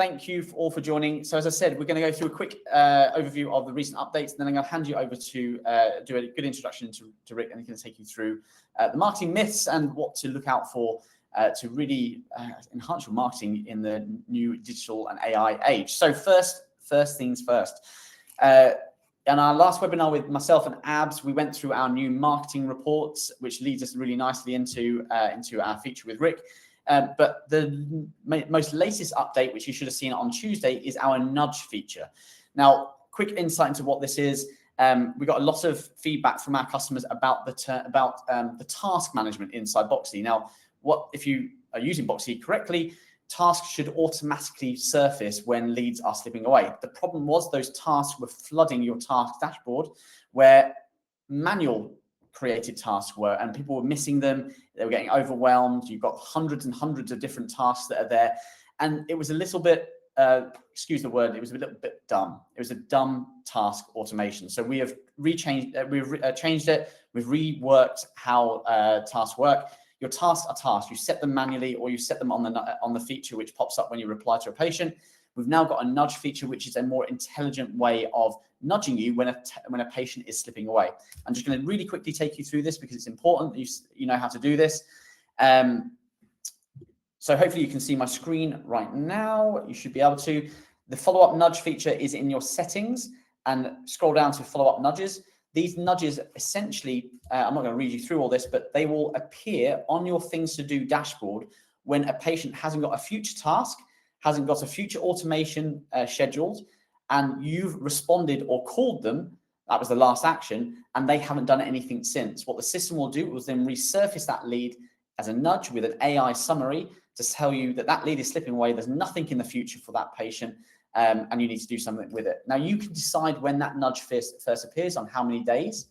thank you all for joining. So as I said, we're going to go through a quick overview of the recent updates, and then I'm going to hand you over to do a good introduction to Rick, and he's going to take you through the marketing myths and what to look out for to really enhance your marketing in the new digital and AI age. So first things first. In our last webinar with myself and Abs, we went through our new marketing reports, which leads us really nicely into our feature with Rick. But the most latest update, which you should have seen on Tuesday, is our nudge feature. Now, quick insight into what this is. We got a lot of feedback from our customers about the task management inside Boxy. Now, what if you are using Boxy correctly? Tasks should automatically surface when leads are slipping away. The problem was those tasks were flooding your task dashboard, where manual created tasks were, and people were missing them. They were getting overwhelmed. You've got hundreds and hundreds of different tasks that are there, and it was a little bit, excuse the word, it was a little bit dumb. It was a dumb task automation. So we have changed it. We've reworked how tasks work. Your tasks are tasks. You set them manually, or you set them on the feature which pops up when you reply to a patient. We've now got a nudge feature, which is a more intelligent way of nudging you when a patient is slipping away. I'm just going to really quickly take you through this because it's important that you know how to do this. So hopefully you can see my screen right now. You should be able to. The follow-up nudge feature is in your settings, and scroll down to follow-up nudges. These nudges essentially, I'm not going to read you through all this, but they will appear on your things to do dashboard when a patient hasn't got a future task, hasn't got a future automation scheduled, and you've responded or called them. That was the last action, and they haven't done anything since. What the system will do is then resurface that lead as a nudge with an AI summary to tell you that lead is slipping away. There's nothing in the future for that patient. And you need to do something with it. Now, you can decide when that nudge first appears, on how many days,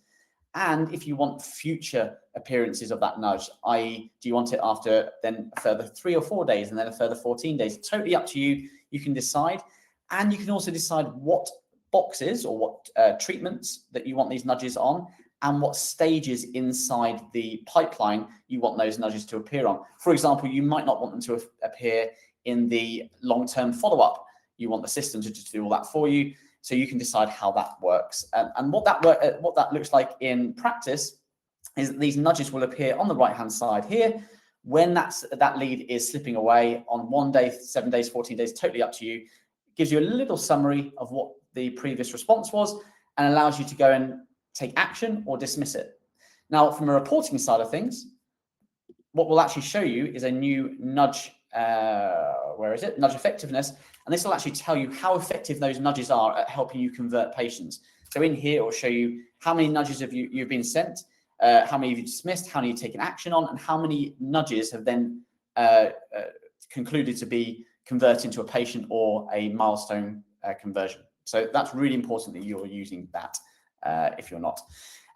and if you want future appearances of that nudge, i.e. do you want it after then a further 3 or 4 days and then a further 14 days? Totally up to you. You can decide. And you can also decide what boxes or what treatments that you want these nudges on, and what stages inside the pipeline you want those nudges to appear on. For example, you might not want them to appear in the long-term follow-up. You want the system to just do all that for you, so you can decide how that works. And what that looks like in practice is that these nudges will appear on the right-hand side here when that lead is slipping away on 1 day, 7 days, 14 days, totally up to you. It gives you a little summary of what the previous response was and allows you to go and take action or dismiss it. Now, from a reporting side of things, what we'll actually show you is a new nudge. Where is it? Nudge effectiveness. And this will actually tell you how effective those nudges are at helping you convert patients. So in here, it will show you how many nudges have you've been sent, how many have you dismissed, how many you've taken action on, and how many nudges have then concluded to be converted into a patient or a milestone conversion. So that's really important that you're using that if you're not.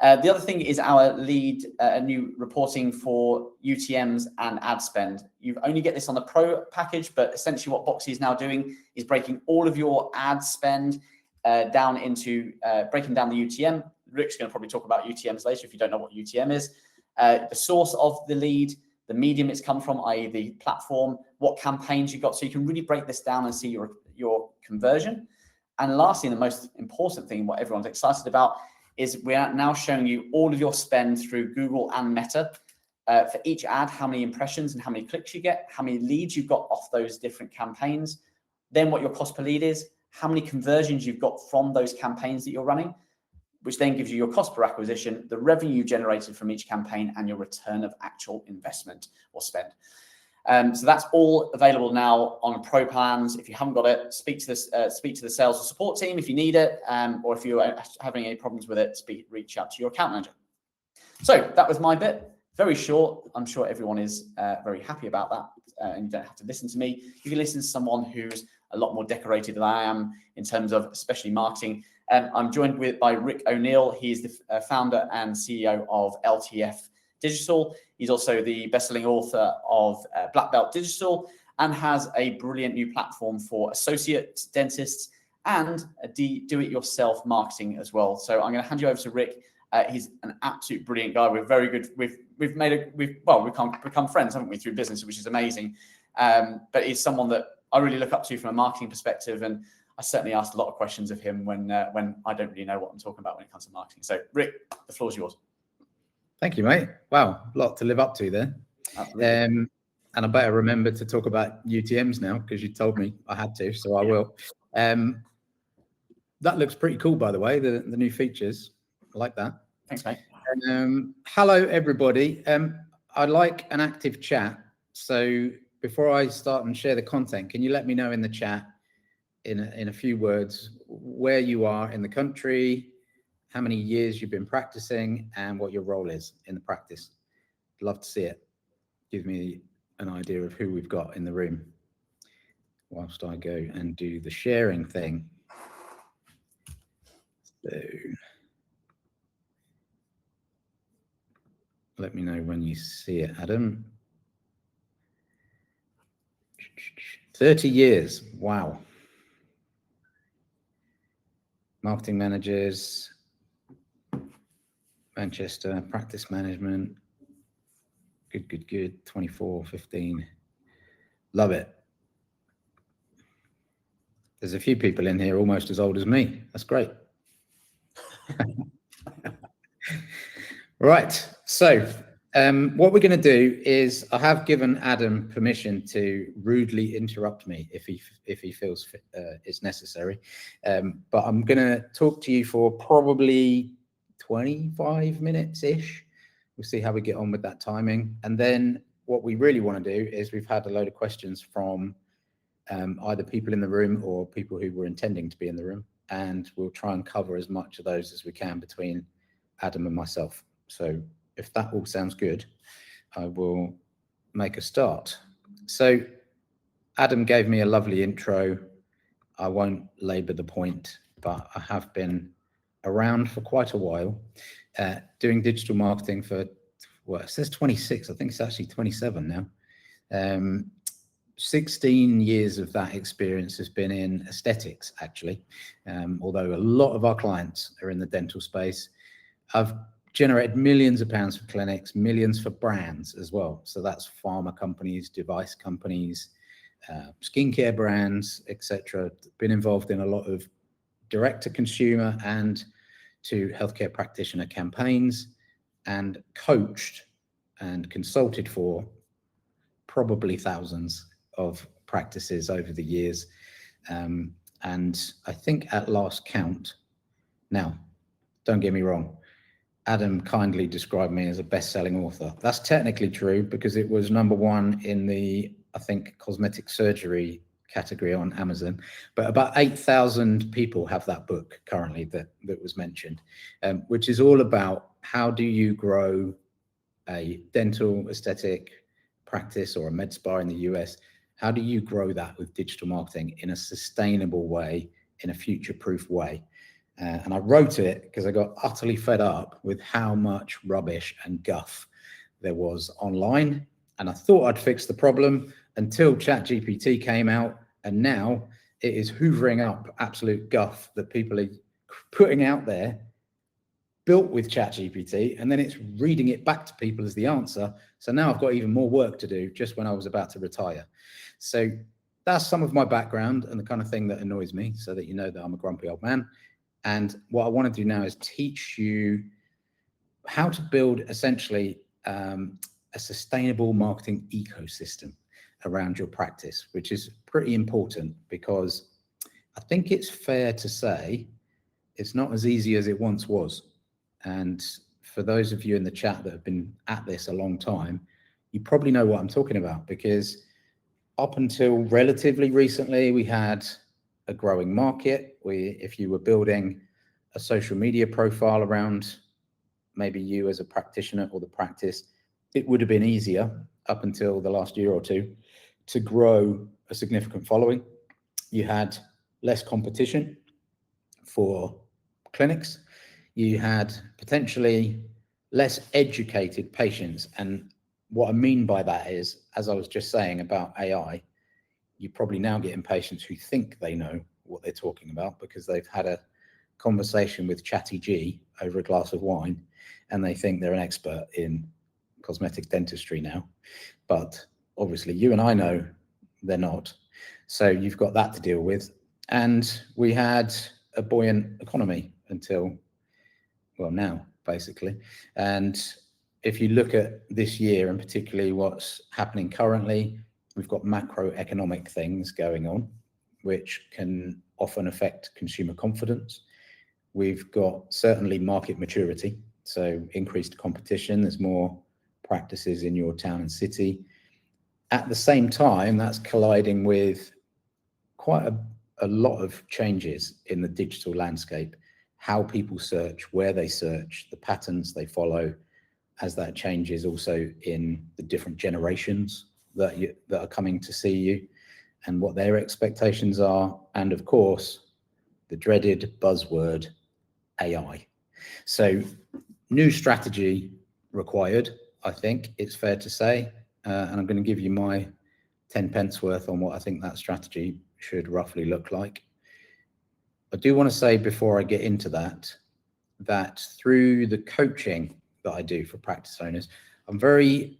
The other thing is our lead new reporting for UTMs and ad spend. You only get this on the Pro package, but essentially what Boxy is now doing is breaking all of your ad spend down into breaking down the UTM. Rick's going to probably talk about UTMs later if you don't know what UTM is. The source of the lead, the medium it's come from, i.e. the platform, what campaigns you got. So you can really break this down and see your conversion. And lastly, the most important thing, what everyone's excited about, is we're now showing you all of your spend through Google and Meta. For each ad, how many impressions and how many clicks you get, how many leads you've got off those different campaigns, then what your cost per lead is, how many conversions you've got from those campaigns that you're running, which then gives you your cost per acquisition, the revenue generated from each campaign, and your return of actual investment or spend. So that's all available now on Pro plans. If you haven't got it, speak to the sales or support team if you need it, or if you're having any problems with it, reach out to your account manager. So that was my bit. Very short. I'm sure everyone is very happy about that, and you don't have to listen to me. You can listen to someone who's a lot more decorated than I am in terms of especially marketing. I'm joined by Rick O'Neill. He's the founder and CEO of LTF Digital. He's also the best-selling author of Black Belt Digital, and has a brilliant new platform for associate dentists and do-it-yourself marketing as well. So I'm going to hand you over to Rick. He's an absolute brilliant guy. We're very good. We've become friends, haven't we, through business, which is amazing. But he's someone that I really look up to from a marketing perspective, and I certainly asked a lot of questions of him when I don't really know what I'm talking about when it comes to marketing. So Rick, the floor's yours. Thank you, mate. Wow, a lot to live up to there. Absolutely. And I better remember to talk about UTMs now, because you told me I had to, so I will. That looks pretty cool, by the way, the new features. I like that. Thanks, mate. Hello, everybody. I like an active chat. So before I start and share the content, can you let me know in the chat in a few words where you are in the country, how many years you've been practicing, and what your role is in the practice? I'd love to see it. Give me an idea of who we've got in the room whilst I go and do the sharing thing. So let me know when you see it, Adam. 30 years. Wow. Marketing managers, Manchester, practice management. Good. 24, 15. Love it. There's a few people in here almost as old as me. That's great. Right. So what we're going to do is I have given Adam permission to rudely interrupt me if he feels it's necessary. But I'm going to talk to you for probably 25 minutes-ish. We'll see how we get on with that timing. And then what we really want to do is we've had a load of questions from either people in the room or people who were intending to be in the room. And we'll try and cover as much of those as we can between Adam and myself. So if that all sounds good, I will make a start. So Adam gave me a lovely intro. I won't labor the point, but I have been around for quite a while, doing digital marketing for, well, it says 26. I think it's actually 27 now. 16 years of that experience has been in aesthetics, actually. Although a lot of our clients are in the dental space. I've generated millions of pounds for clinics, millions for brands as well. So that's pharma companies, device companies, skincare brands, etc. Been involved in a lot of direct to consumer and to healthcare practitioner campaigns, and coached and consulted for probably thousands of practices over the years. And I think at last count, now, don't get me wrong, Adam kindly described me as a best-selling author. That's technically true because it was #1 in the, I think, cosmetic surgery category on Amazon. But about 8,000 people have that book currently that was mentioned, which is all about how do you grow a dental aesthetic practice or a med spa in the US. How do you grow that with digital marketing in a sustainable way, in a future-proof way? And I wrote it because I got utterly fed up with how much rubbish and guff there was online. And I thought I'd fix the problem until ChatGPT came out. And now it is hoovering up absolute guff that people are putting out there, built with ChatGPT, and then it's reading it back to people as the answer. So now I've got even more work to do just when I was about to retire. So that's some of my background and the kind of thing that annoys me, so that you know that I'm a grumpy old man. And what I want to do now is teach you how to build essentially a sustainable marketing ecosystem around your practice, which is pretty important because I think it's fair to say it's not as easy as it once was. And for those of you in the chat that have been at this a long time, you probably know what I'm talking about, because up until relatively recently, we had a growing market. If you were building a social media profile around maybe you as a practitioner or the practice, it would have been easier up until the last year or two to grow a significant following. You had less competition for clinics. You had potentially less educated patients. And what I mean by that is, as I was just saying about AI, you're probably now getting patients who think they know what they're talking about because they've had a conversation with Chatty G over a glass of wine and they think they're an expert in cosmetic dentistry now. But obviously you and I know they're not. So you've got that to deal with. And we had a buoyant economy until, well, now, basically. And if you look at this year and particularly what's happening currently, we've got macroeconomic things going on, which can often affect consumer confidence. We've got certainly market maturity, so increased competition. There's more practices in your town and city. At the same time, that's colliding with quite a lot of changes in the digital landscape, how people search, where they search, the patterns they follow, as that changes also in the different generations that are coming to see you and what their expectations are. And of course, the dreaded buzzword, AI. So new strategy required, I think it's fair to say. And I'm going to give you my 10 pence worth on what I think that strategy should roughly look like. I do want to say before I get into that, that through the coaching that I do for practice owners, I'm very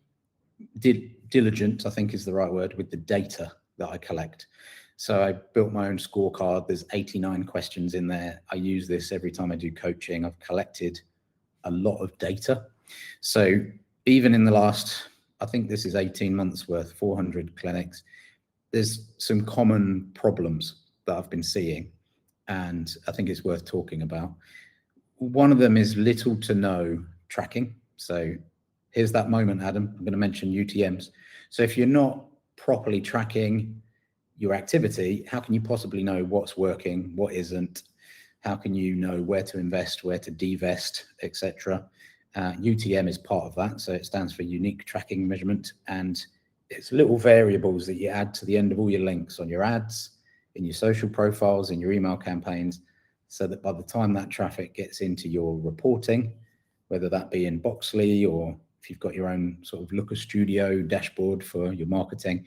diligent, I think is the right word, with the data that I collect. So I built my own scorecard. There's 89 questions in there. I use this every time I do coaching. I've collected a lot of data. So even in the last, I think this is 18 months worth, 400 clinics, there's some common problems that I've been seeing, and I think it's worth talking about. One of them is little to no tracking. So here's that moment, Adam. I'm going to mention UTMs. So if you're not properly tracking your activity, how can you possibly know what's working, what isn't? How can you know where to invest, where to divest, etc.? UTM is part of that. So it stands for unique tracking measurement. And it's little variables that you add to the end of all your links on your ads, in your social profiles, in your email campaigns, so that by the time that traffic gets into your reporting, whether that be in Boxley or if you've got your own sort of Looker Studio dashboard for your marketing,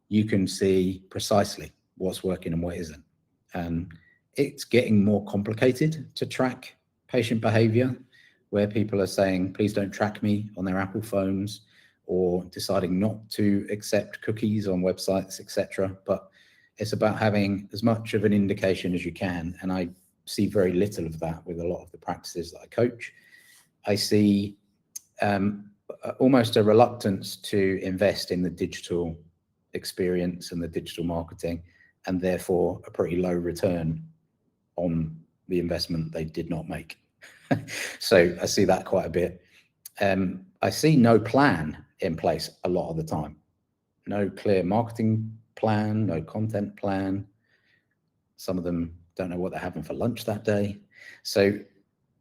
you can see precisely what's working and what isn't. And it's getting more complicated to track patient behavior, where people are saying, please don't track me on their Apple phones, or deciding not to accept cookies on websites, etc. But it's about having as much of an indication as you can. And I see very little of that with a lot of the practices that I coach. I see almost a reluctance to invest in the digital experience and the digital marketing, and therefore a pretty low return on the investment they did not make. So I see that quite a bit. I see no plan in place a lot of the time. No clear marketing plan, no content plan. Some of them don't know what they're having for lunch that day. So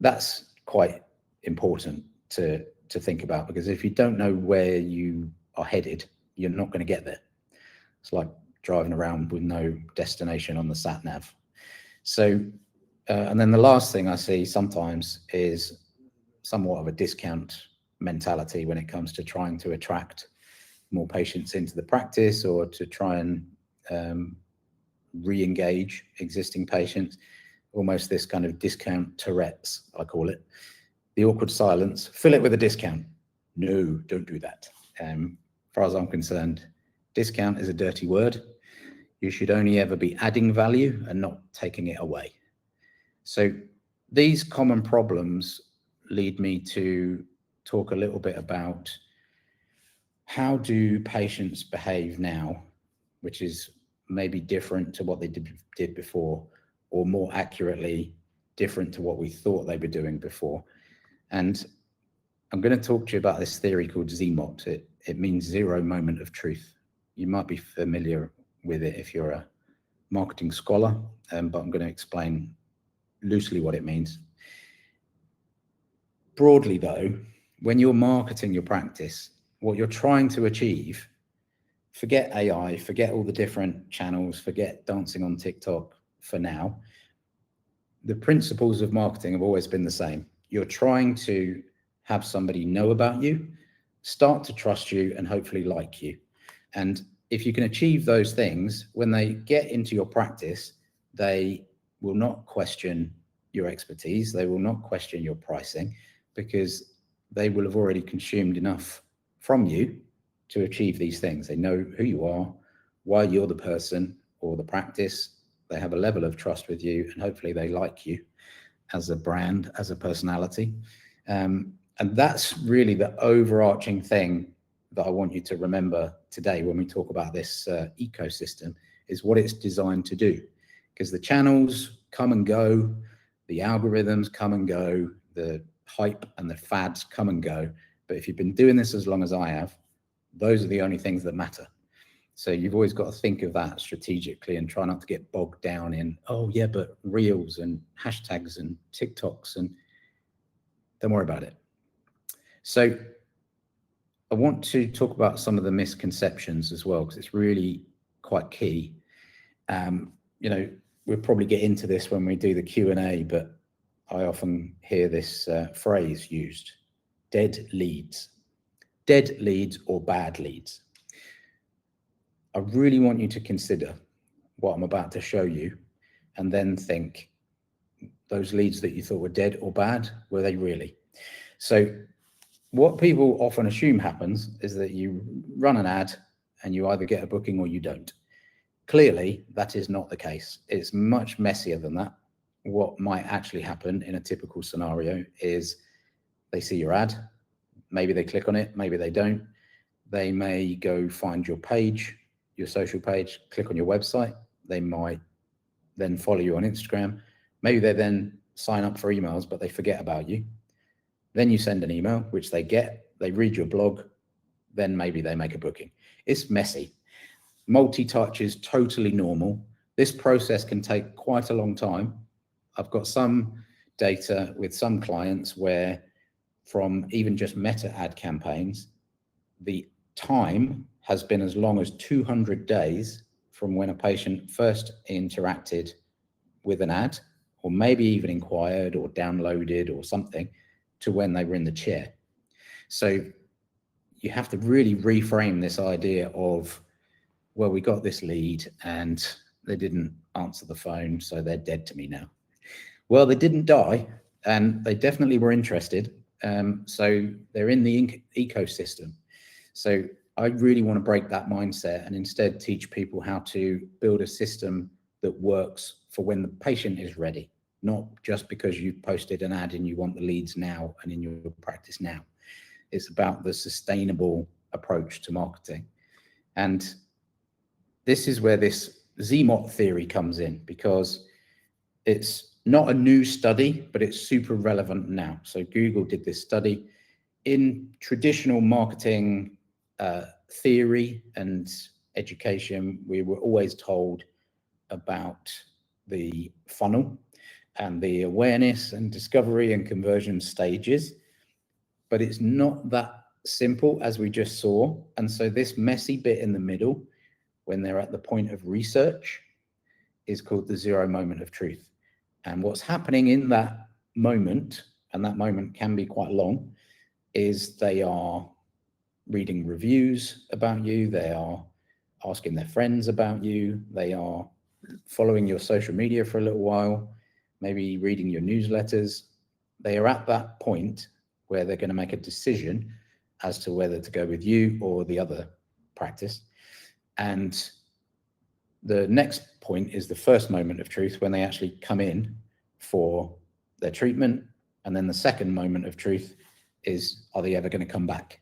that's quite important to think about, because if you don't know where you are headed, you're not going to get there. It's like driving around with no destination on the sat nav. So, and then the last thing I see sometimes is somewhat of a discount mentality when it comes to trying to attract more patients into the practice, or to try and re-engage existing patients. Almost this kind of discount Tourette's, I call it. The awkward silence, fill it with a discount. No, don't do that. As far as I'm concerned, discount is a dirty word. You should only ever be adding value and not taking it away. So these common problems lead me to talk a little bit about how do patients behave now, which is maybe different to what they did before, or more accurately, different to what we thought they were doing before. And I'm going to talk to you about this theory called ZMOT. It means zero moment of truth. You might be familiar with it if you're a marketing scholar, but I'm going to explain loosely what it means. Broadly though, when you're marketing your practice, what you're trying to achieve, forget AI, forget all the different channels, forget dancing on TikTok for now. The principles of marketing have always been the same. You're trying to have somebody know about you, start to trust you, and hopefully like you. And if you can achieve those things, when they get into your practice, they will not question your expertise. They will not question your pricing, because they will have already consumed enough from you to achieve these things. They know who you are, why you're the person, or the practice, they have a level of trust with you, and hopefully they like you as a brand, as a personality. And that's really the overarching thing that I want you to remember today when we talk about this ecosystem, is what it's designed to do. Because the channels come and go, the algorithms come and go, the hype and the fads come and go. But if you've been doing this as long as I have, those are the only things that matter. So you've always got to think of that strategically and try not to get bogged down in, oh yeah, but reels and hashtags and TikToks, and don't worry about it. So I want to talk about some of the misconceptions as well, because it's really quite key. You know, we'll probably get into this when we do the Q&A, but I often hear this phrase used: dead leads or bad leads. I really want you to consider what I'm about to show you, and then think, those leads that you thought were dead or bad, were they really? So what people often assume happens is that you run an ad and you either get a booking or you don't. Clearly, that is not the case. It's much messier than that. What might actually happen in a typical scenario is they see your ad, maybe they click on it, maybe they don't. They may go find your page, your social page, click on your website. They might then follow you on Instagram. Maybe they then sign up for emails, but they forget about you. Then you send an email, which they get, they read your blog, then maybe they make a booking. It's messy. Multi-touch is totally normal. This process can take quite a long time. I've got some data with some clients where, from even just meta ad campaigns, the time has been as long as 200 days from when a patient first interacted with an ad, or maybe even inquired or downloaded or something, to when they were in the chair. So you have to really reframe this idea of, well, we got this lead and they didn't answer the phone, so they're dead to me now. Well, they didn't die, and they definitely were interested. So they're in the ecosystem. So I really want to break that mindset and instead teach people how to build a system that works for when the patient is ready, not just because you posted an ad and you want the leads now and in your practice now. It's about the sustainable approach to marketing. And this is where this ZMOT theory comes in, because it's not a new study, but it's super relevant now. So Google did this study. In traditional marketing theory and education, we were always told about the funnel and the awareness and discovery and conversion stages, but it's not that simple, as we just saw. And so this messy bit in the middle, when they're at the point of research, is called the 0 moment of truth. And what's happening in that moment, and that moment can be quite long, is they are reading reviews about you, they are asking their friends about you, they are following your social media for a little while, maybe reading your newsletters. They are at that point where they're going to make a decision as to whether to go with you or the other practice. And the next point is the first moment of truth, when they actually come in for their treatment. And then the second moment of truth is, are they ever going to come back?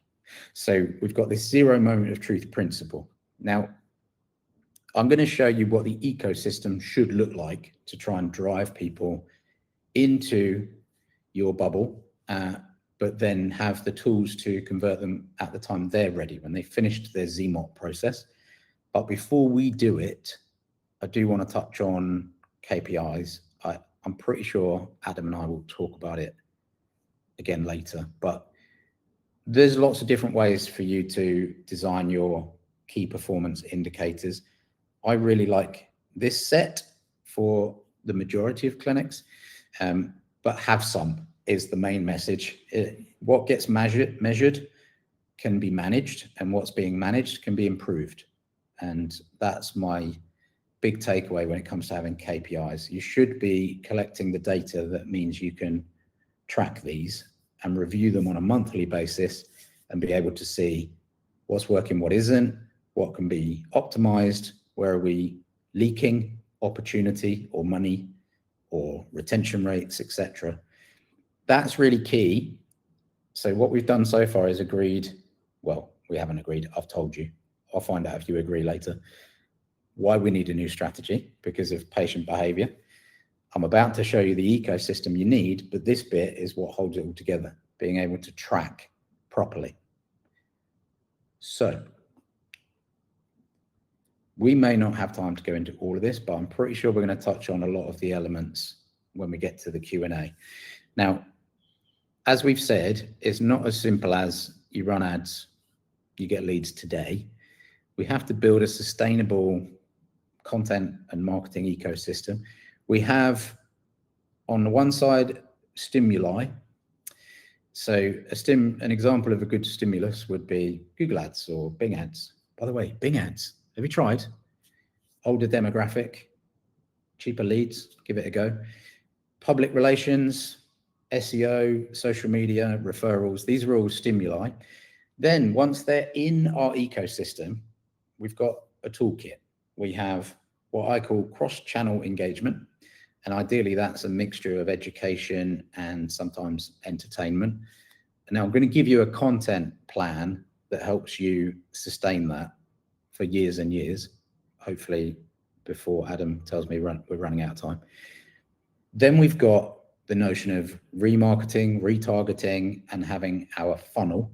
So we've got this 0 moment of truth principle. Now, I'm going to show you what the ecosystem should look like to try and drive people into your bubble, but then have the tools to convert them at the time they're ready, when they finished their ZMOT process. But before we do it, I do want to touch on KPIs. I'm pretty sure Adam and I will talk about it again later, but there's lots of different ways for you to design your key performance indicators. I really like this set for the majority of clinics, but have some is the main message. What gets measured can be managed, and what's being managed can be improved. And that's my big takeaway when it comes to having KPIs. You should be collecting the data that means you can track these and review them on a monthly basis and be able to see what's working, what isn't, what can be optimized, where are we leaking opportunity or money or retention rates, etc. That's really key. So what we've done so far is agreed, well, we haven't agreed, I've told you. I'll find out if you agree later. Why we need a new strategy, because of patient behavior. I'm about to show you the ecosystem you need, but this bit is what holds it all together, being able to track properly. So we may not have time to go into all of this, but I'm pretty sure we're going to touch on a lot of the elements when we get to the Q&A. Now, as we've said, it's not as simple as you run ads, you get leads today. We have to build a sustainable content and marketing ecosystem. We have, on the one side, stimuli. So an example of a good stimulus would be Google Ads or Bing Ads. By the way, Bing Ads, have you tried? Older demographic, cheaper leads, give it a go. Public relations, SEO, social media, referrals, these are all stimuli. Then once they're in our ecosystem, we've got a toolkit. We have what I call cross-channel engagement. And ideally that's a mixture of education and sometimes entertainment. And now I'm going to give you a content plan that helps you sustain that for years and years, hopefully before Adam tells me we're running out of time. Then we've got the notion of remarketing, retargeting, and having our funnel.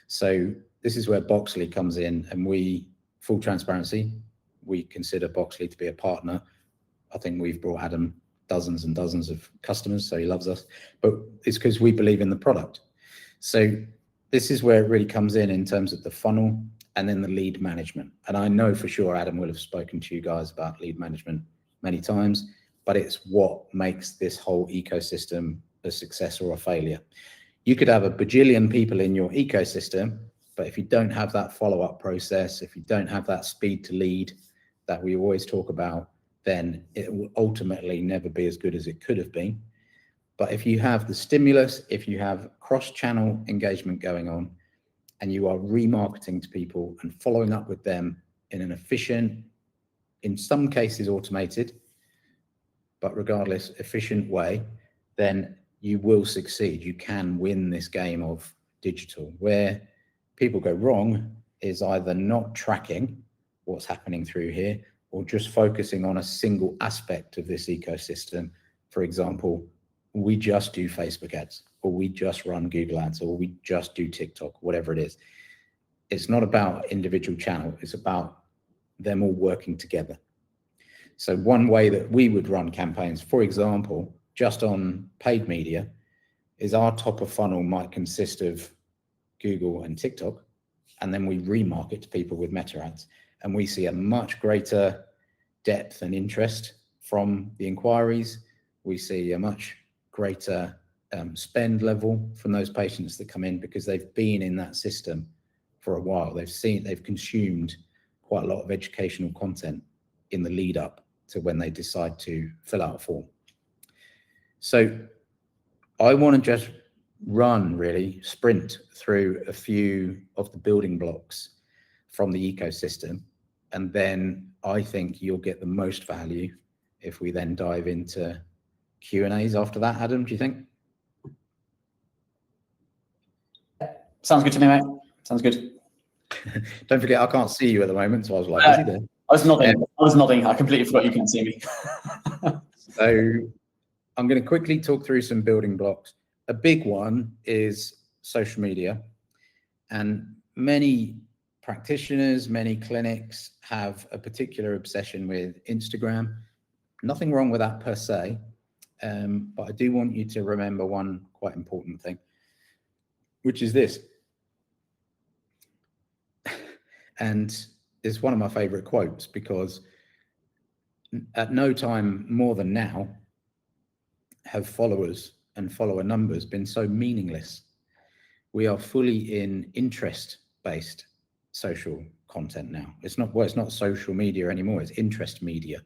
So this is where Boxley comes in, and we, full transparency, we consider Boxley to be a partner. I think we've brought Adam dozens and dozens of customers, so he loves us, but it's because we believe in the product. So this is where it really comes in terms of the funnel and then the lead management. And I know for sure Adam will have spoken to you guys about lead management many times, but it's what makes this whole ecosystem a success or a failure. You could have a bajillion people in your ecosystem, but if you don't have that follow-up process, if you don't have that speed to lead that we always talk about, then it will ultimately never be as good as it could have been. But if you have the stimulus, if you have cross-channel engagement going on, and you are remarketing to people and following up with them in an efficient, in some cases automated, but regardless, efficient way, then you will succeed. You can win this game of digital. Where people go wrong is either not tracking what's happening through here, or just focusing on a single aspect of this ecosystem. For example, we just do Facebook ads, or we just run Google ads, or we just do TikTok, whatever it is. It's not about individual channel, it's about them all working together. So one way that we would run campaigns, for example, just on paid media, is our top of funnel might consist of Google and TikTok, and then we remarket to people with meta ads. And we see a much greater depth and interest from the inquiries. We see a much greater spend level from those patients that come in because they've been in that system for a while. They've consumed quite a lot of educational content in the lead up to when they decide to fill out a form. So I want to just sprint through a few of the building blocks from the ecosystem. And then I think you'll get the most value if we then dive into Q&As after that. Adam, do you think? Sounds good to me, mate. Sounds good. Don't forget, I can't see you at the moment, so I was like, is he there? I was nodding. I completely forgot you couldn't see me. So I'm going to quickly talk through some building blocks. A big one is social media. And many practitioners, many clinics have a particular obsession with Instagram. Nothing wrong with that per se, but I do want you to remember one quite important thing, which is this. And it's one of my favorite quotes, because at no time more than now have followers and follower numbers been so meaningless. We are fully in interest-based social content now. It's not social media anymore, it's interest media.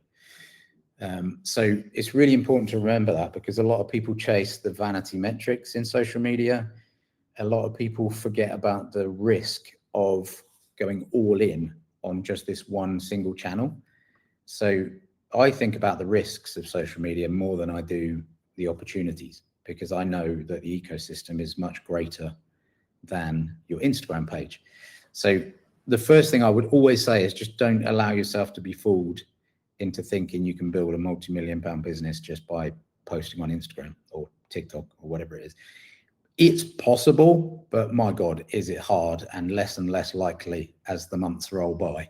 So it's really important to remember that, because a lot of people chase the vanity metrics in social media. A lot of people forget about the risk of going all in on just this one single channel. So I think about the risks of social media more than I do the opportunities, because I know that the ecosystem is much greater than your Instagram page. So the first thing I would always say is just don't allow yourself to be fooled into thinking you can build a multi-million-pound business just by posting on Instagram or TikTok or whatever it is. It's possible, but my God, is it hard and less likely as the months roll by,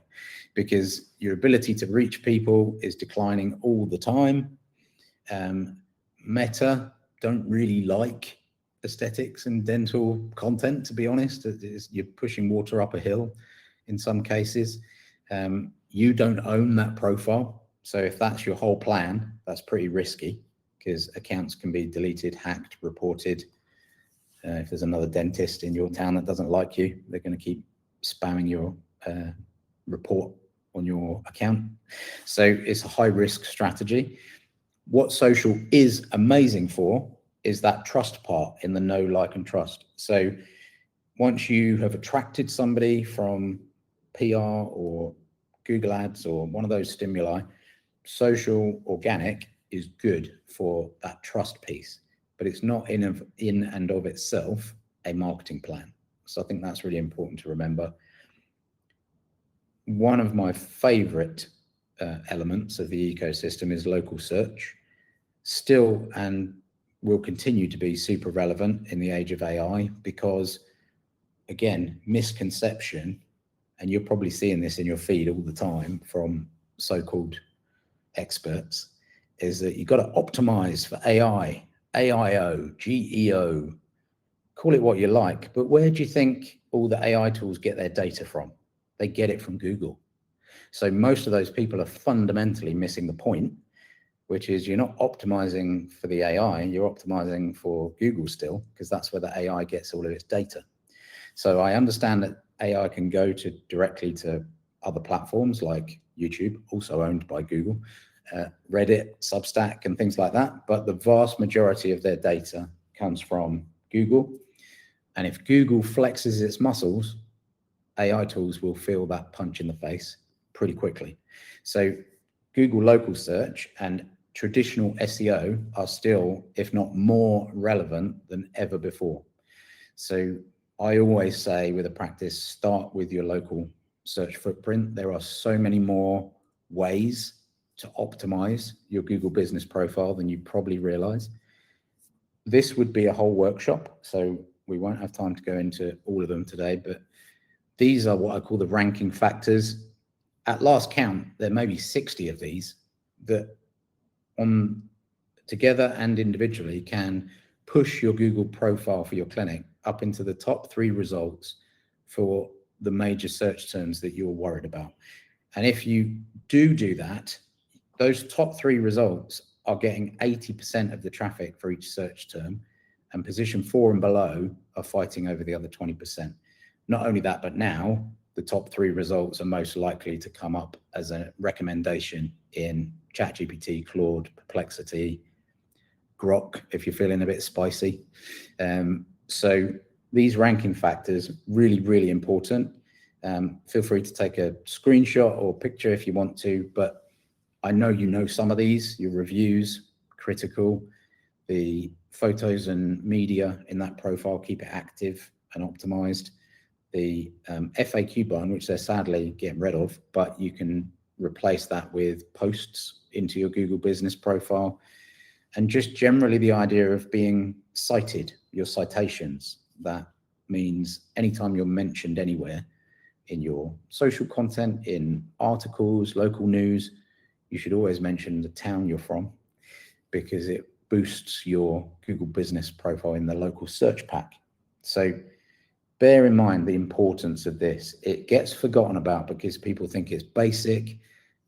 because your ability to reach people is declining all the time. Meta don't really like aesthetics and dental content, to be honest. You're pushing water up a hill in some cases. You don't own that profile. So if that's your whole plan, that's pretty risky, because accounts can be deleted, hacked, reported. If there's another dentist in your town that doesn't like you, they're going to keep spamming your report on your account. So it's a high risk strategy. What social is amazing for is that trust part in the know, like, and trust. So once you have attracted somebody from PR or Google Ads or one of those stimuli, social organic is good for that trust piece, but it's not in and of itself a marketing plan. So I think that's really important to remember. One of my favorite elements of the ecosystem is local search. Still, and will continue to be super relevant in the age of AI, because again, misconception, and you're probably seeing this in your feed all the time from so-called experts, is that you've got to optimize for AI, AIO, GEO, call it what you like, but where do you think all the AI tools get their data from? They get it from Google. So most of those people are fundamentally missing the point, which is you're not optimizing for the AI, you're optimizing for Google still, because that's where the AI gets all of its data. So I understand that AI can go directly to other platforms like YouTube, also owned by Google, Reddit, Substack, and things like that. But the vast majority of their data comes from Google. And if Google flexes its muscles, AI tools will feel that punch in the face pretty quickly. So Google local search and traditional SEO are still, if not more relevant than ever before. So I always say with a practice, start with your local search footprint. There are so many more ways to optimize your Google business profile than you probably realize. This would be a whole workshop, so we won't have time to go into all of them today, but these are what I call the ranking factors. At last count, there may be 60 of these that on together and individually can push your Google profile for your clinic up into the top 3 results for the major search terms that you're worried about. And if you do that, those top 3 results are getting 80% of the traffic for each search term, and position 4 and below are fighting over the other 20%. Not only that, but now the top 3 results are most likely to come up as a recommendation in ChatGPT, Claude, Perplexity, Grok, if you're feeling a bit spicy. So these ranking factors, really, really important. Feel free to take a screenshot or picture if you want to, but I know you know some of these. Your reviews, critical. The photos and media in that profile, keep it active and optimized. The FAQ button, which they're sadly getting rid of, but you can replace that with posts into your Google business profile. And just generally the idea of being cited, your citations. That means anytime you're mentioned anywhere in your social content, in articles, local news, you should always mention the town you're from, because it boosts your Google business profile in the local search pack. So bear in mind the importance of this. It gets forgotten about because people think it's basic.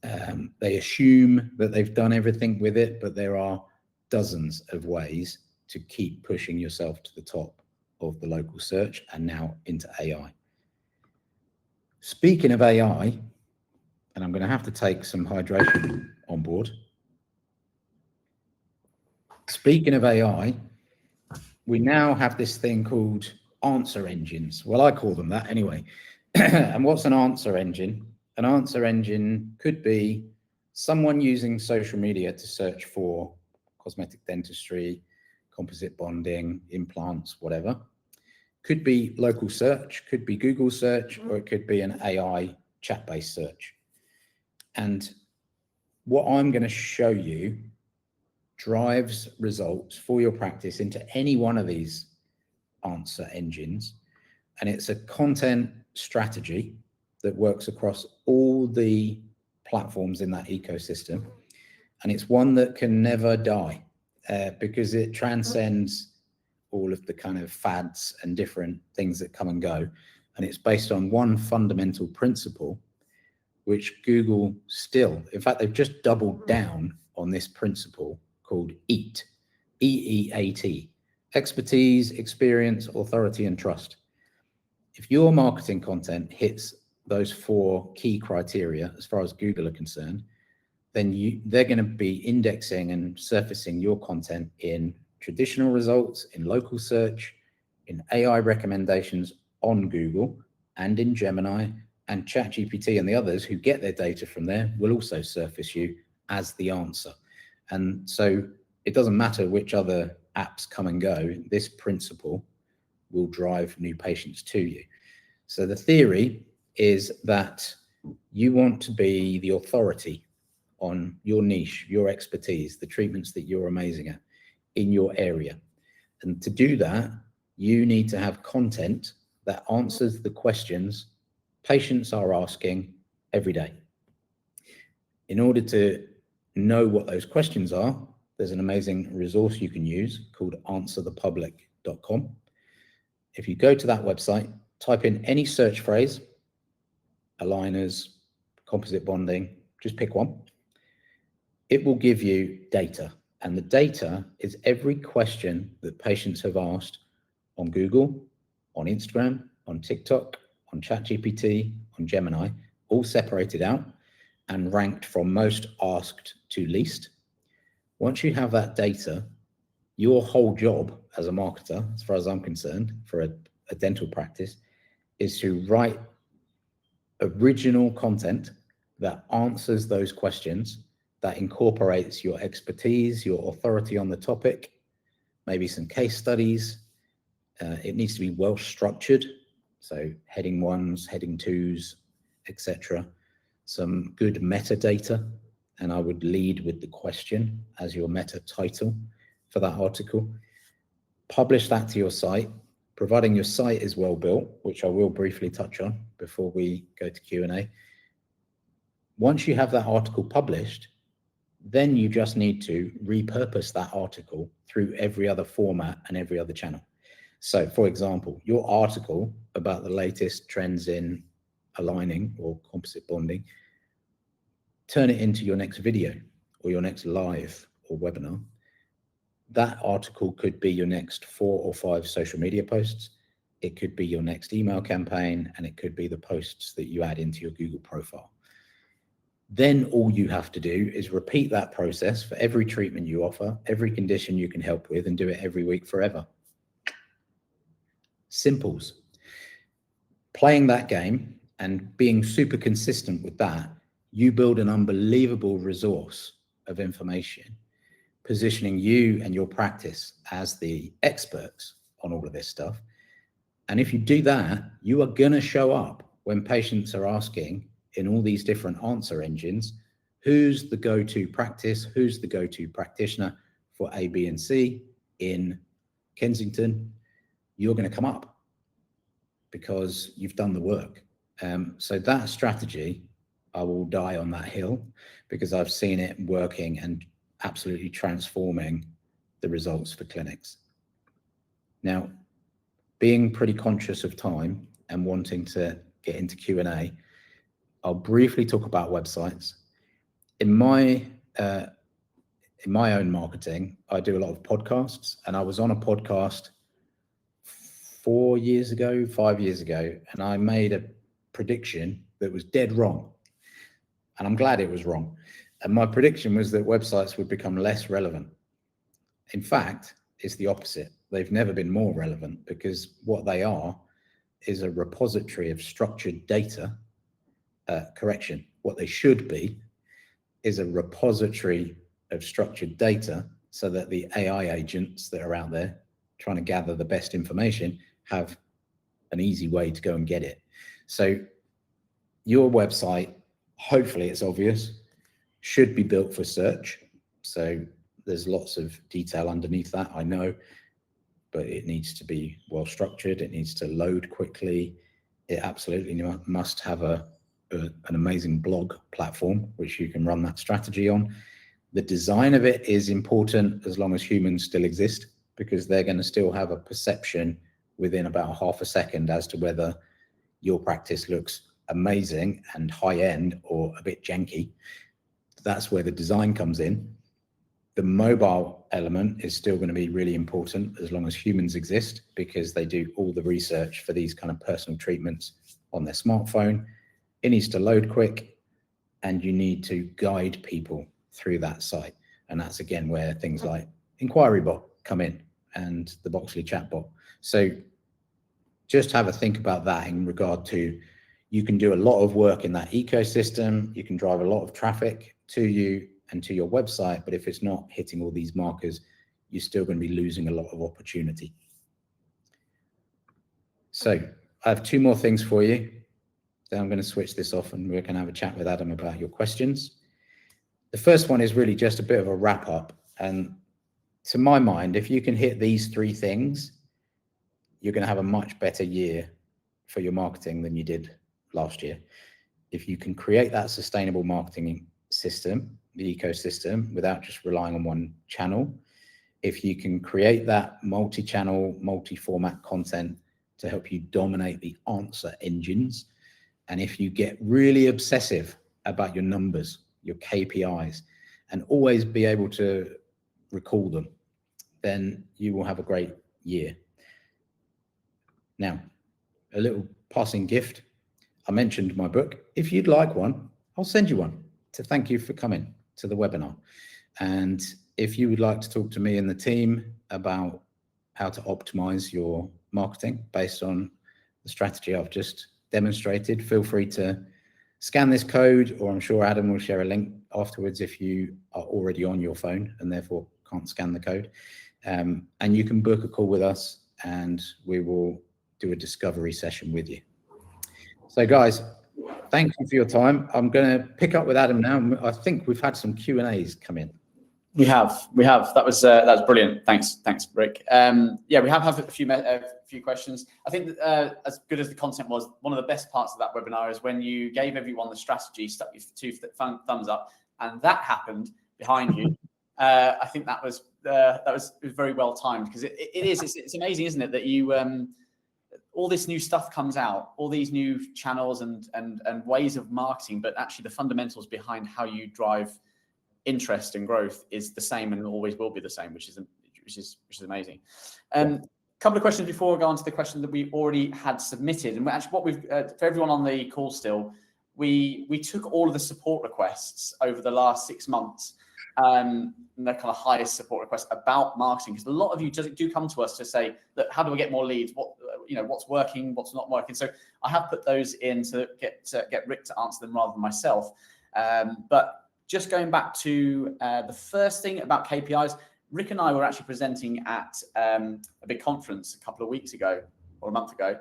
They assume that they've done everything with it, but there are dozens of ways to keep pushing yourself to the top of the local search and now into AI. Speaking of AI, and I'm going to have to take some hydration on board. Speaking of AI, we now have this thing called answer engines. Well, I call them that anyway. And what's an answer engine? An answer engine could be someone using social media to search for cosmetic dentistry, composite bonding, implants, whatever. Could be local search, could be Google search, or it could be an AI chat-based search. And what I'm going to show you drives results for your practice into any one of these answer engines. And it's a content strategy that works across all the platforms in that ecosystem. And it's one that can never die because it transcends all of the kind of fads and different things that come and go. And it's based on one fundamental principle, which Google still, in fact, they've just doubled down on this principle called EAT, E-E-A-T, expertise, experience, authority, and trust. If your marketing content hits those 4 key criteria, as far as Google are concerned, then they're going to be indexing and surfacing your content in traditional results, in local search, in AI recommendations on Google, and in Gemini, and ChatGPT and the others who get their data from there will also surface you as the answer. And so it doesn't matter which other apps come and go, this principle will drive new patients to you. So the theory is that you want to be the authority on your niche, your expertise, the treatments that you're amazing at in your area. And to do that, you need to have content that answers the questions patients are asking every day. In order to know what those questions are, there's an amazing resource you can use called answerthepublic.com. If you go to that website, type in any search phrase, aligners, composite bonding, just pick one. It will give you data, and the data is every question that patients have asked on Google, on Instagram, on TikTok, on ChatGPT, on Gemini, all separated out and ranked from most asked to least. Once you have that data, your whole job as a marketer, as far as I'm concerned, for a dental practice, is to write original content that answers those questions, that incorporates your expertise, your authority on the topic, maybe some case studies. It needs to be well structured, so heading 1s, heading 2s, etc. Some good metadata, and I would lead with the question as your meta title for that article. Publish that to your site, providing your site is well built, which I will briefly touch on before we go to Q&A. Once you have that article published, then you just need to repurpose that article through every other format and every other channel. So, for example, your article about the latest trends in aligning or composite bonding, turn it into your next video or your next live or webinar. That article could be your next 4 or 5 social media posts. It could be your next email campaign, and it could be the posts that you add into your Google profile. Then all you have to do is repeat that process for every treatment you offer, every condition you can help with, and do it every week forever. Simples. Playing that game and being super consistent with that, you build an unbelievable resource of information, positioning you and your practice as the experts on all of this stuff. And if you do that, you are going to show up when patients are asking in all these different answer engines, who's the go-to practice, who's the go-to practitioner for A, B, and C in Kensington. You're going to come up because you've done the work. So that strategy, I will die on that hill because I've seen it working and absolutely transforming the results for clinics. Now, being pretty conscious of time and wanting to get into Q&A, I'll briefly talk about websites. In my own marketing, I do a lot of podcasts, and I was on a podcast 4 years ago, 5 years ago, and I made a prediction that was dead wrong. And I'm glad it was wrong. And my prediction was that websites would become less relevant. In fact, it's the opposite. They've never been more relevant because what they are is a repository of structured data. Correction, what they should be is a repository of structured data so that the AI agents that are out there trying to gather the best information have an easy way to go and get it. So your website, hopefully it's obvious, should be built for search. So there's lots of detail underneath that, I know, but it needs to be well structured. It needs to load quickly. It absolutely must have an amazing blog platform, which you can run that strategy on. The design of it is important as long as humans still exist, because they're going to still have a perception within about half a second as to whether your practice looks amazing and high end or a bit janky. That's where the design comes in. The mobile element is still going to be really important as long as humans exist, because they do all the research for these kind of personal treatments on their smartphone. It needs to load quick, and you need to guide people through that site. And that's again where things like Inquiry Bot come in and the Boxley chatbot. So just have a think about that in regard to, you can do a lot of work in that ecosystem. You can drive a lot of traffic to you and to your website, but if it's not hitting all these markers, you're still going to be losing a lot of opportunity. So I have two more things for you. Then I'm going to switch this off and we're going to have a chat with Adam about your questions. The first one is really just a bit of a wrap up. And to my mind, if you can hit these three things, you're going to have a much better year for your marketing than you did last year. If you can create that sustainable marketing system, the ecosystem, without just relying on one channel, if you can create that multi-channel, multi-format content to help you dominate the answer engines, and if you get really obsessive about your numbers, your KPIs, and always be able to recall them, then you will have a great year. Now, a little passing gift. I mentioned my book. If you'd like one, I'll send you one to thank you for coming to the webinar. And if you would like to talk to me and the team about how to optimize your marketing based on the strategy I've just demonstrated, feel free to scan this code, or I'm sure Adam will share a link afterwards if you are already on your phone and therefore can't scan the code. And you can book a call with us and we will do a discovery session with you. So guys, thank you for your time. I'm going to pick up with Adam now. I think we've had some Q&As come in. We have. That was brilliant. Thanks, Rick. Yeah, we have a few questions. I think that, as good as the content was, one of the best parts of that webinar is when you gave everyone the strategy, stuck your two thumbs up, and that happened behind you. I think that was very well timed, because it's amazing, isn't it, that you all this new stuff comes out, all these new channels and ways of marketing, but actually the fundamentals behind how you drive interest and growth is the same and always will be the same, which is amazing. Couple of questions before we go on to the question that we already had submitted, and actually what we've for everyone on the call still, we took all of the support requests over the last 6 months, and the kind of highest support requests about marketing, because a lot of you do come to us to say that, how do I get more leads? What's working, what's not working? So I have put those in to get Rick to answer them rather than myself. But just going back to the first thing about KPIs, Rick and I were actually presenting at a big conference a couple of weeks ago or a month ago,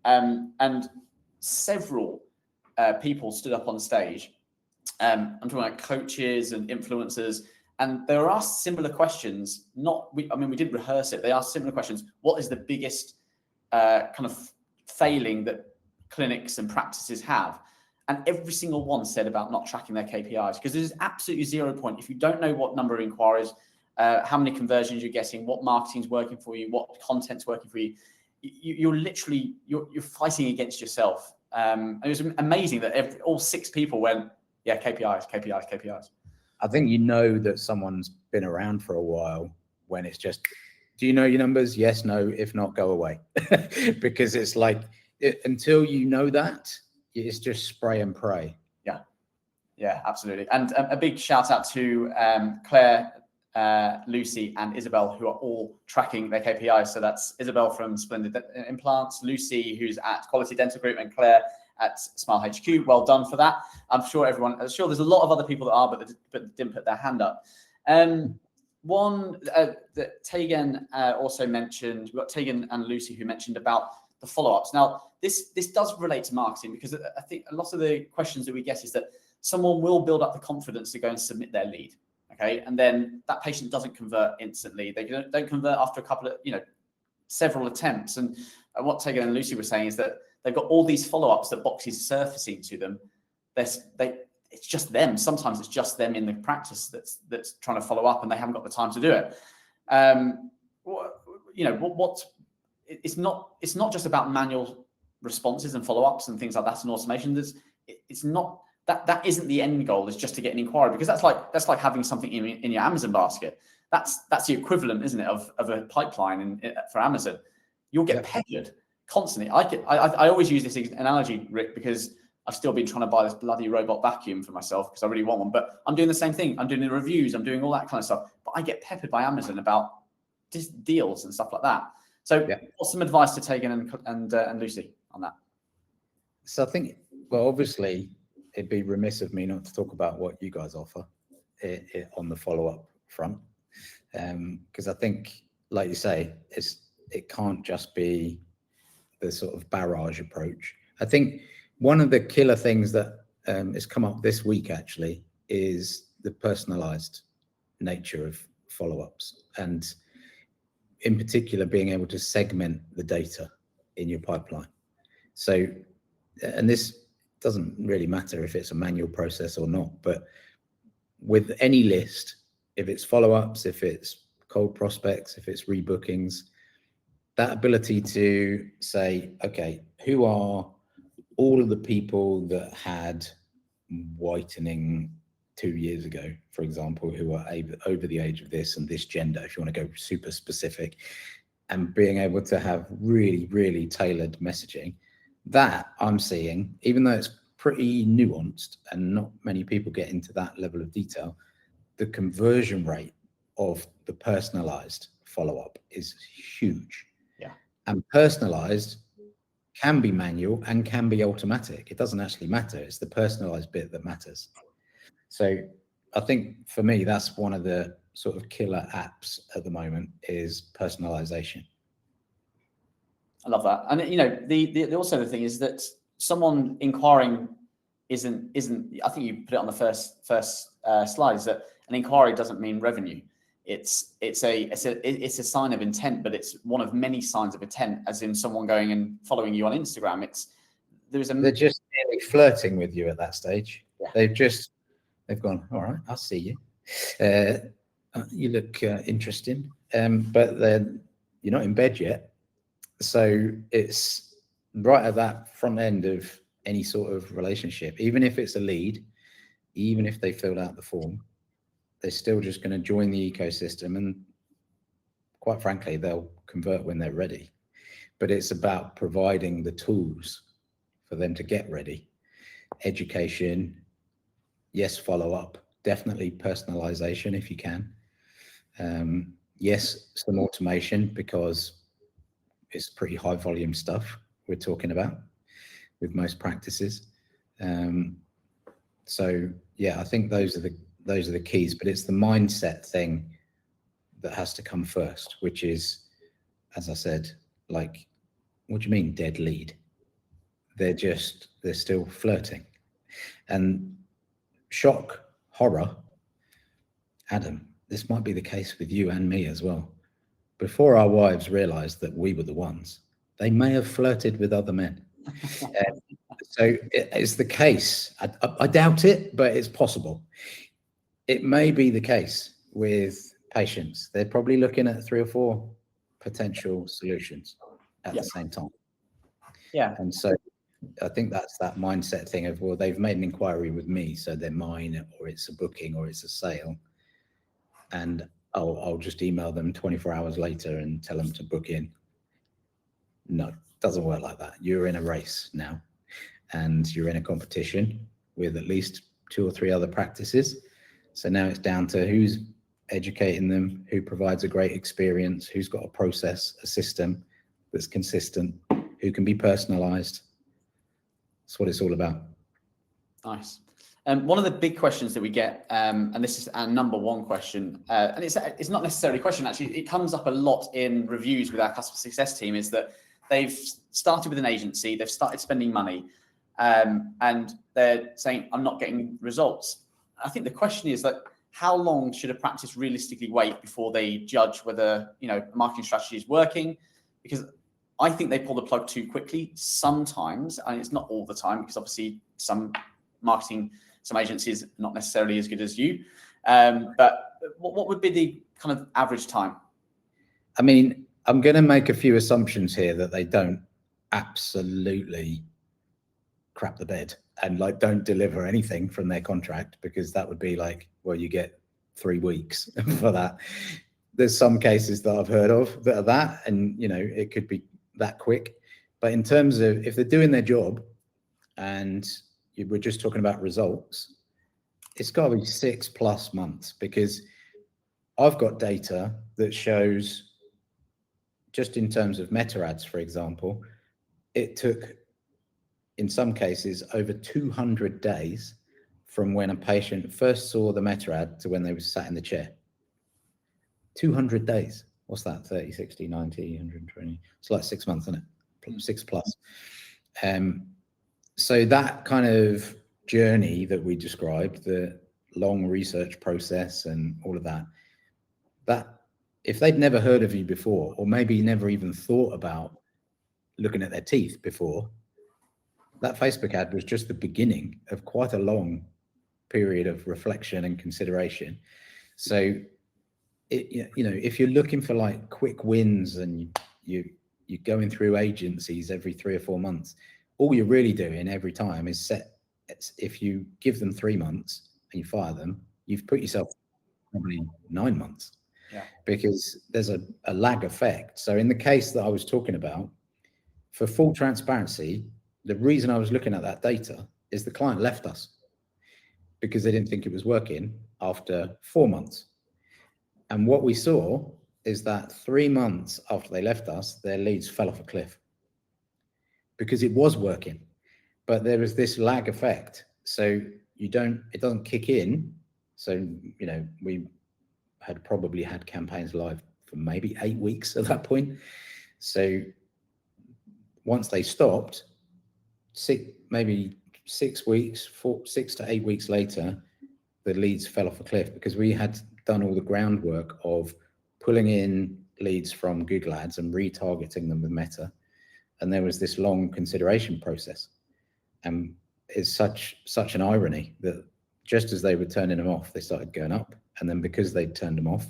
and several people stood up on stage. I'm talking about coaches and influencers, and there were asked similar questions. We did rehearse it. They asked similar questions. What is the biggest kind of failing that clinics and practices have? And every single one said about not tracking their KPIs, because there's absolutely 0 point. If you don't know what number of inquiries, how many conversions you're getting, what marketing's working for you, what content's working for you, you're fighting against yourself. It was amazing that all 6 people went, yeah, KPIs. I think you know that someone's been around for a while when it's just, do you know your numbers? Yes, no, if not, go away. Because it's like, until you know that, it's just spray and pray. Yeah, absolutely. And a big shout out to Claire, Lucy and Isabel, who are all tracking their KPIs. So that's Isabel from Splendid Implants, Lucy, who's at Quality Dental Group, and Claire at Smile HQ. Well done for that. I'm sure there's a lot of other people that are, but didn't put their hand up. One that Tegan also mentioned, we've got Tegan and Lucy who mentioned about the follow-ups. Now, this does relate to marketing, because I think a lot of the questions that we get is that someone will build up the confidence to go and submit their lead, okay? And then that patient doesn't convert instantly. They don't convert after a couple of, several attempts. And what Tegan and Lucy were saying is that they've got all these follow-ups that boxes surfacing to them. It's just them. Sometimes it's just them in the practice that's trying to follow up, and they haven't got the time to do it. It's not just about manual responses and follow-ups and things like that and automation. It's not that isn't the end goal, is just to get an inquiry, because that's like having something in your Amazon basket. That's the equivalent, isn't it, of a pipeline for Amazon. You'll get peppered constantly. I always use this analogy, Rick, because I've still been trying to buy this bloody robot vacuum for myself because I really want one. But I'm doing the same thing. I'm doing the reviews. I'm doing all that kind of stuff. But I get peppered by Amazon about deals and stuff like that. So what's some advice to Tegan and Lucy on that? So I think, well, obviously, it'd be remiss of me not to talk about what you guys offer on the follow-up front. Because I think, like you say, it can't just be the sort of barrage approach. I think one of the killer things that has come up this week actually is the personalized nature of follow-ups, and in particular being able to segment the data in your pipeline. So, and this doesn't really matter if it's a manual process or not, but with any list, if it's follow-ups, if it's cold prospects, if it's rebookings, that ability to say, okay, who are all of the people that had whitening 2 years ago, for example, who are over the age of this and this gender, if you want to go super specific, and being able to have really, really tailored messaging, that I'm seeing, even though it's pretty nuanced and not many people get into that level of detail, the conversion rate of the personalized follow-up is huge. Yeah. And personalized can be manual and can be automatic. It doesn't actually matter. It's the personalized bit that matters. So I think for me, that's one of the sort of killer apps at the moment, is personalization. I love that. And the also the thing is that someone inquiring isn't I think you put it on the first slide, is that an inquiry doesn't mean revenue. It's a sign of intent, but it's one of many signs of intent, as in someone going and following you on Instagram. They're just nearly flirting with you at that stage. Yeah. They've gone, all right, I'll see you. You look interesting, but then you're not in bed yet. So it's right at that front end of any sort of relationship. Even if it's a lead, even if they filled out the form, they're still just going to join the ecosystem, and quite frankly, they'll convert when they're ready. But it's about providing the tools for them to get ready. Education, yes, follow up, definitely personalization if you can. Yes, some automation, because it's pretty high volume stuff we're talking about with most practices. So yeah, I think those are the keys, but it's the mindset thing that has to come first, which is, as I said, like, what do you mean dead lead? They're still flirting. And shock, horror, Adam, this might be the case with you and me as well. Before our wives realized that we were the ones, they may have flirted with other men. So it's the case. I doubt it, but it's possible. It may be the case with patients. They're probably looking at 3 or 4 potential solutions at the same time. Yeah. And so I think that's that mindset thing of, well, they've made an inquiry with me, so they're mine, or it's a booking, or it's a sale. And I'll just email them 24 hours later and tell them to book in. No, it doesn't work like that. You're in a race now, and you're in a competition with at least 2 or 3 other practices. So now it's down to who's educating them, who provides a great experience, who's got a process, a system that's consistent, who can be personalized. That's what it's all about. Nice. One of the big questions that we get, and this is our number one question, and it's not necessarily a question, actually, it comes up a lot in reviews with our customer success team, is that they've started with an agency, they've started spending money, and they're saying, I'm not getting results. I think the question is, like, how long should a practice realistically wait before they judge whether, you know, a marketing strategy is working? Because I think they pull the plug too quickly sometimes, and it's not all the time, because obviously some agencies not necessarily as good as you. But what would be the kind of average time? I mean, I'm going to make a few assumptions here that they don't absolutely crap the bed and like don't deliver anything from their contract, because that would be like, well, you get 3 weeks for that. There's some cases that I've heard of that are that, and you know, it could be that quick. But in terms of if they're doing their job and we're just talking about results, it's got to be 6+ months, because I've got data that shows, just in terms of meta ads, for example, it took, in some cases, over 200 days from when a patient first saw the meta ad to when they were sat in the chair. 200 days. What's that? 30, 60, 90, 120. It's like 6 months, isn't it? 6+. So that kind of journey that we described, the long research process and all of that, that if they'd never heard of you before, or maybe never even thought about looking at their teeth before, that Facebook ad was just the beginning of quite a long period of reflection and consideration. So, you know, if you're looking for like quick wins and you're going through agencies every 3 or 4 months, all you're really doing every time is if you give them 3 months and you fire them, you've put yourself probably 9 months. Yeah. Because there's a lag effect. So in the case that I was talking about, for full transparency, the reason I was looking at that data is the client left us because they didn't think it was working after 4 months. And what we saw is that 3 months after they left us, their leads fell off a cliff because it was working, but there was this lag effect. So it doesn't kick in. So, you know, we had probably had campaigns live for maybe 8 weeks at that point. So once they stopped, maybe 6 weeks, 6 to 8 weeks later, the leads fell off a cliff because we had done all the groundwork of pulling in leads from Google Ads and retargeting them with Meta. And there was this long consideration process. And it's such an irony that just as they were turning them off, they started going up. And then because they'd turned them off,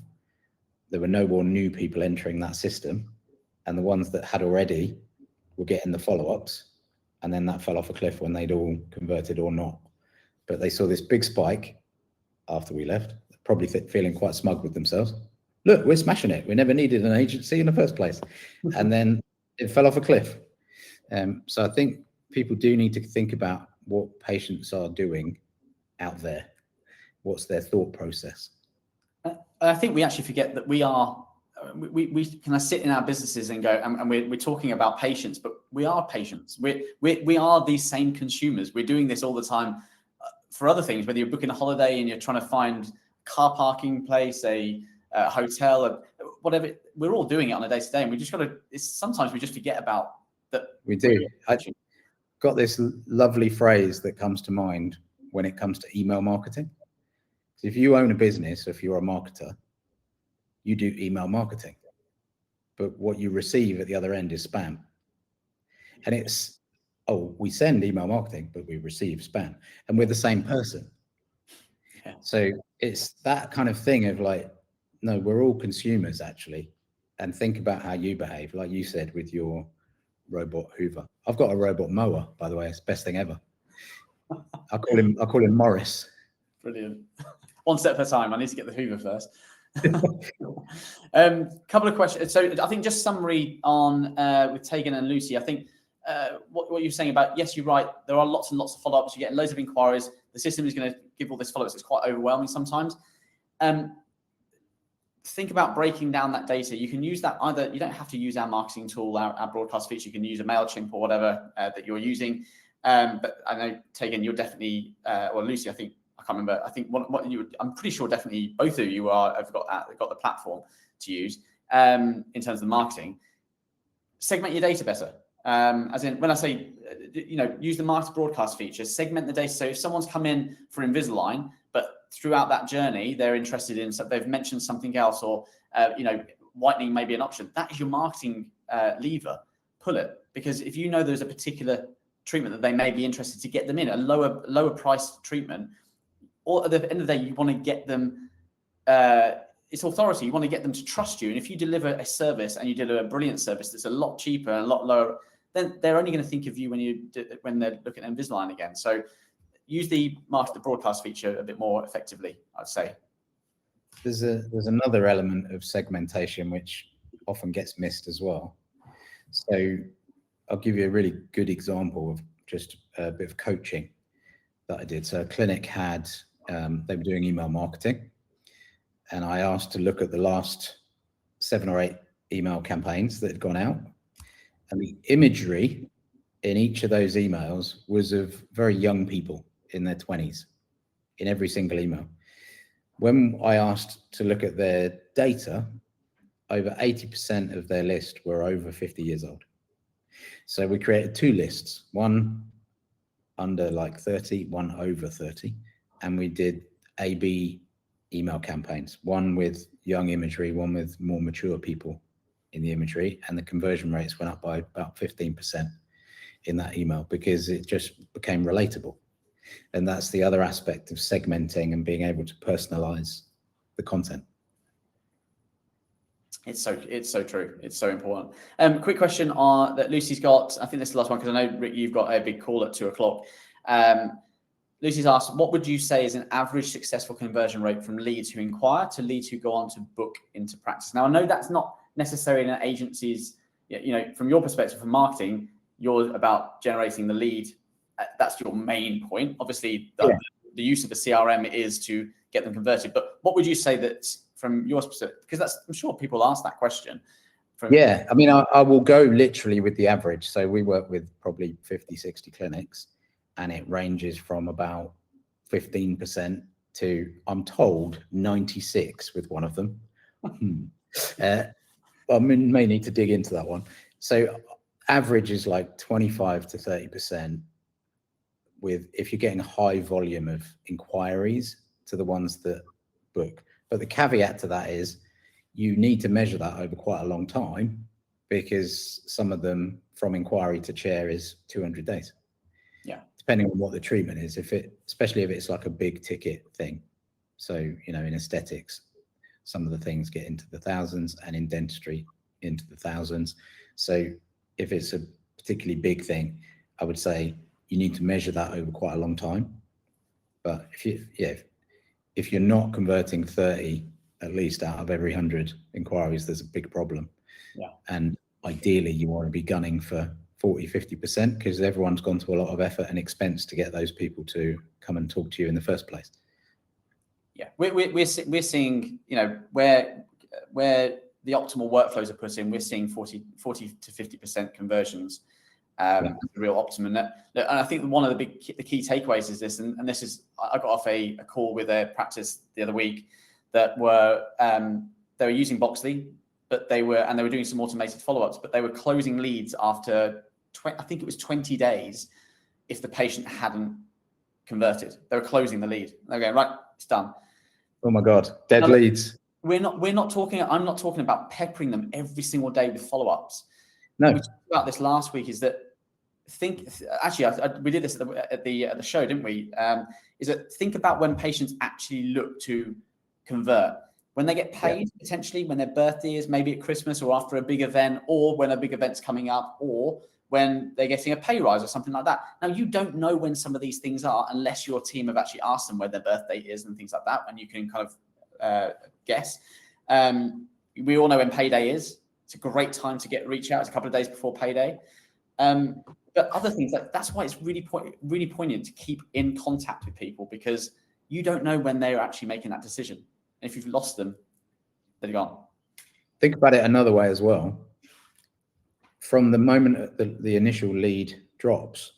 there were no more new people entering that system. And the ones that had already were getting the follow-ups. And then that fell off a cliff when they'd all converted or not. But they saw this big spike after we left, probably feeling quite smug with themselves. Look, we're smashing it. We never needed an agency in the first place. And then it fell off a cliff. So I think people do need to think about what patients are doing out there. What's their thought process? I think we actually forget that we can sit in our businesses and go, and we're talking about patients, but we are patients. We are these same consumers. We're doing this all the time for other things, whether you're booking a holiday and you're trying to find a car parking place, a hotel, whatever. We're all doing it on a day-to-day, and we just got to. Sometimes we just forget about that. We do. I got this lovely phrase that comes to mind when it comes to email marketing. So if you own a business, if you're a marketer, you do email marketing, but what you receive at the other end is spam. And it's, oh, we send email marketing, but we receive spam, and we're the same person. Yeah. So it's that kind of thing of like, no, we're all consumers actually, and think about how you behave. Like you said with your robot Hoover. I've got a robot mower, by the way. It's the best thing ever. I call him Morris. Brilliant. One step at a time. I need to get the Hoover first. Couple of questions. So I think just summary on with Tegan and Lucy. I think what you're saying about, yes, you're right. There are lots and lots of follow-ups. You're getting loads of inquiries. The system is going to give all this follow-ups. It's quite overwhelming sometimes. Think about breaking down that data. You can use that either. You don't have to use our marketing tool, our broadcast feature. You can use a MailChimp or whatever that you're using. But I know, Tegan, you're definitely, or Lucy, I can't remember. I think I'm pretty sure definitely both of you have got the platform to use in terms of the marketing. Segment your data better. As in, when I say, use the market broadcast feature, segment the data. So if someone's come in for Invisalign, but throughout that journey, they're interested in, they've mentioned something else, or, whitening may be an option. That is your marketing lever. Pull it, because if you know there's a particular treatment that they may be interested to get them in, a lower price treatment, or at the end of the day, you want to get them, it's authority. You want to get them to trust you. And if you deliver a service and you deliver a brilliant service that's a lot cheaper and a lot lower, then they're only going to think of you when they're looking at Invisalign again. So use the market the broadcast feature a bit more effectively, I'd say. There's another element of segmentation which often gets missed as well. So I'll give you a really good example of just a bit of coaching that I did. So a clinic had, they were doing email marketing, and I asked to look at the last 7 or 8 email campaigns that had gone out. And the imagery in each of those emails was of very young people in their 20s in every single email. When I asked to look at their data, over 80% of their list were over 50 years old. So we created 2 lists, one under like 30, one over 30. And we did A/B email campaigns, one with young imagery, one with more mature people in the imagery. And the conversion rates went up by about 15% in that email, because it just became relatable. And that's the other aspect of segmenting and being able to personalize the content. It's so true. It's so important. Quick question that Lucy's got. I think this is the last one, because I know, Rick, you've got a big call at 2:00. Lucy's asked, what would you say is an average successful conversion rate from leads who inquire to leads who go on to book into practice? Now, I know that's not necessarily in an agency's, from your perspective, from marketing, you're about generating the lead. That's your main point. Obviously, the use of the CRM is to get them converted. But what would you say that from your perspective? Because I'm sure people ask that question. Yeah, I mean, I will go literally with the average. So we work with probably 50, 60 clinics, and it ranges from about 15% to, I'm told, 96 with one of them. I may need to dig into that one. So average is like 25 to 30%, with, if you're getting a high volume of inquiries to the ones that book. But the caveat to that is you need to measure that over quite a long time, because some of them from inquiry to chair is 200 days. Yeah. Depending on what the treatment is, especially if it's like a big ticket thing. So, in aesthetics, some of the things get into the thousands, and in dentistry into the thousands. So if it's a particularly big thing, I would say you need to measure that over quite a long time. But if you're not converting 30 at least out of every 100 inquiries, there's a big problem. Yeah. And ideally you want to be gunning for 40, 50%, because everyone's gone to a lot of effort and expense to get those people to come and talk to you in the first place. Yeah, we're seeing, where the optimal workflows are put in, we're seeing 40 to 50% conversions. The real optimum. And I think one of the key takeaways is this, and this is, I got off a call with a practice the other week that they were using Boxley, but they were doing some automated follow-ups, but they were closing leads after I think it was 20 days if the patient hadn't converted. They were closing the lead. They're going, right, it's done. Oh my God, dead leads. I'm not talking about peppering them every single day with follow-ups. No. We talked about this last week, is that we did this at the show, didn't we? Is that think about when patients actually look to convert. When they get paid, potentially when their birthday is, maybe at Christmas or after a big event, or when a big event's coming up, or when they're getting a pay rise or something like that. Now, you don't know when some of these things are unless your team have actually asked them when their birthday is and things like that, and you can kind of guess. We all know when payday is. It's a great time to reach out. It's a couple of days before payday. But other things, that's why it's really poignant to keep in contact with people, because you don't know when they're actually making that decision. And if you've lost them, they're gone. Think about it another way as well. From the moment the initial lead drops,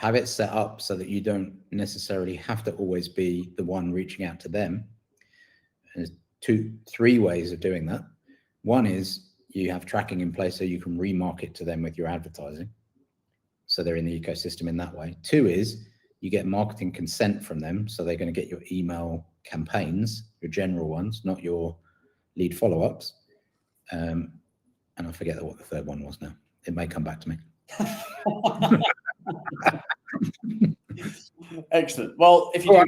have it set up so that you don't necessarily have to always be the one reaching out to them. And there's 3 ways of doing that. One is you have tracking in place so you can remarket to them with your advertising. So they're in the ecosystem in that way. 2 is you get marketing consent from them. So they're going to get your email campaigns, your general ones, not your lead follow-ups. And I forget what the 3rd one was now. It may come back to me. Excellent. Well, if you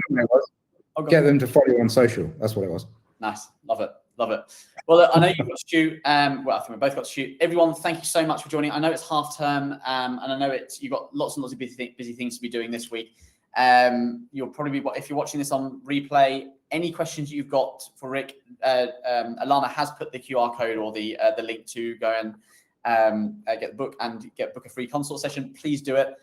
get them to follow you on social. That's what it was. Nice. Love it. Love it. Well, I know you've got to shoot. Well, I think we both got to shoot. Everyone, thank you so much for joining. I know it's half term, and I know you've got lots and lots of busy things to be doing this week. You'll probably be, if you're watching this on replay, any questions you've got for Rick, Alana has put the QR code or the link to go and get the book and book a free consult session. Please do it.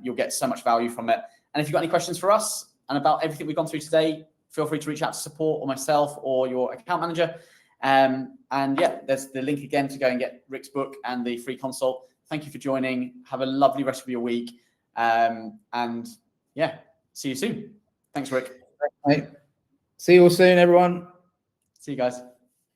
You'll get so much value from it. And if you've got any questions for us and about everything we've gone through today, feel free to reach out to support or myself or your account manager. And yeah, there's the link again to go and get Rick's book and the free consult. Thank you for joining. Have a lovely rest of your week. And yeah, see you soon. Thanks, Rick. Thanks, mate. See you all soon, everyone. See you guys.